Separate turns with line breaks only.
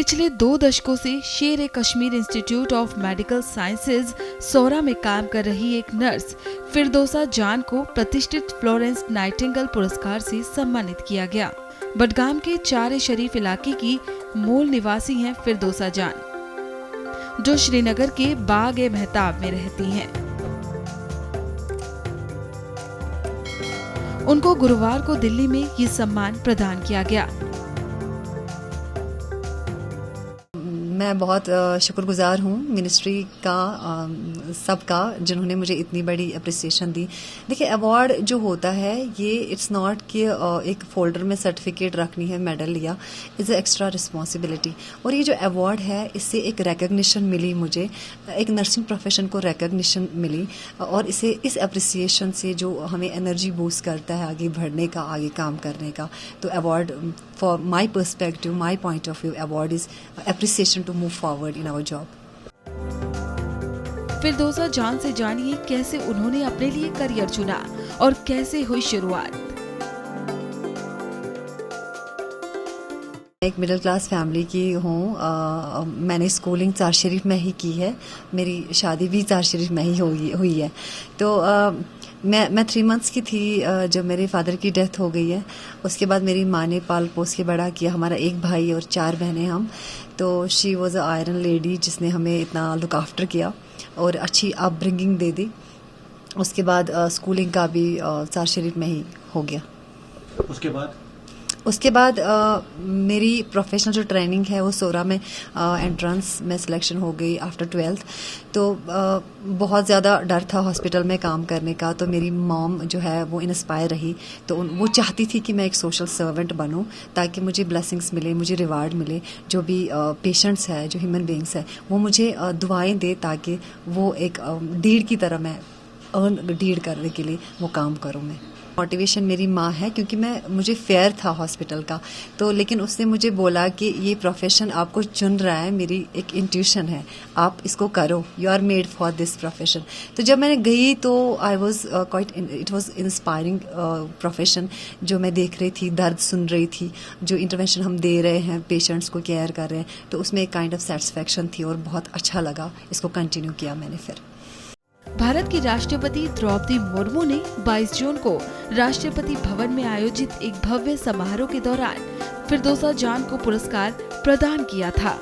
पिछले 2 दशकों से Sher e Kashmir institute of medical sciences Soura में काम कर रही एक नर्स फिरदौसा जान को प्रतिष्ठित फ्लोरेंस नाइटिंगेल पुरस्कार से सम्मानित किया गया। बडगाम के चार शरीफ इलाके की मूल निवासी हैं फिरदौसा जान, जो श्रीनगर के बाग ए मेहताब में रहती हैं। उनको गुरुवार को दिल्ली में ये सम्मान प्रदान किया गया।
मैं बहुत शुक्रगुजार हूँ मिनिस्ट्री का, सबका, जिन्होंने मुझे इतनी बड़ी अप्रिसिएशन दी। देखिए, अवार्ड जो होता है ये इट्स नॉट कि एक फोल्डर में सर्टिफिकेट रखनी है, मेडल लिया, इज़ एक्स्ट्रा रिस्पॉन्सिबिलिटी। और ये जो अवार्ड है इससे एक रिकग्निशन मिली मुझे, एक नर्सिंग प्रोफेशन को रिकग्निशन मिली, और इसे इस अप्रिसिएशन से जो हमें एनर्जी बूस्ट करता है आगे बढ़ने का, आगे काम करने का। तो award for my perspective, my point of view, award is appreciation to move forward in our job.
Firdausa Jan से जानिए कैसे उन्होंने अपने लिए करियर चुना और कैसे हुई शुरुआत।
एक मिडिल क्लास फैमिली की हूँ। मैंने स्कूलिंग चार शरीफ में ही की है, मेरी शादी भी चार शरीफ में ही हुई है। तो मैं 3 मंथ्स की थी जब मेरे फादर की डेथ हो गई है। उसके बाद मेरी माँ ने पाल पोस के बड़ा किया। हमारा एक भाई और 4 बहनें हम। तो she was a iron lady जिसने हमें इतना लुक आफ्टर किया और अच्छी अपब्रिंगिंग दे दी। उसके बाद स्कूलिंग का भी चार शरीफ में ही हो गया। उसके बाद मेरी प्रोफेशनल जो ट्रेनिंग है वो सोरा में एंट्रेंस में सिलेक्शन हो गई आफ्टर 12th। तो बहुत ज़्यादा डर था हॉस्पिटल में काम करने का। तो मेरी मॉम जो है वो इंस्पायर रही, तो वो चाहती थी कि मैं एक सोशल सर्वेंट बनूं ताकि मुझे ब्लेसिंग्स मिले, मुझे रिवार्ड मिले। जो भी पेशेंट्स है, जो ह्यूमन बींग्स है, वो मुझे दुआएं दे ताकि वो एक डीड की तरह मैं डीड करने के लिए वो काम करूं। मैं मोटिवेशन मेरी माँ है, क्योंकि मुझे फेयर था हॉस्पिटल का। तो लेकिन उसने मुझे बोला कि ये प्रोफेशन आपको चुन रहा है, मेरी एक इंट्यूशन है, आप इसको करो, you are made for this profession. तो जब मैंने गई तो I was quite, it was inspiring profession. जो मैं देख रही थी, दर्द सुन रही थी, जो इंटरवेंशन हम दे रहे हैं, पेशेंट्स को केयर कर रहे हैं, तो उसमें एक काइंड ऑफ सेटिस्फैक्शन थी और बहुत अच्छा लगा। इसको कंटिन्यू किया मैंने फिर।
भारत की राष्ट्रपति द्रौपदी मुर्मू ने 22 जून को राष्ट्रपति भवन में आयोजित एक भव्य समारोह के दौरान फिरदौसा जान को पुरस्कार प्रदान किया था।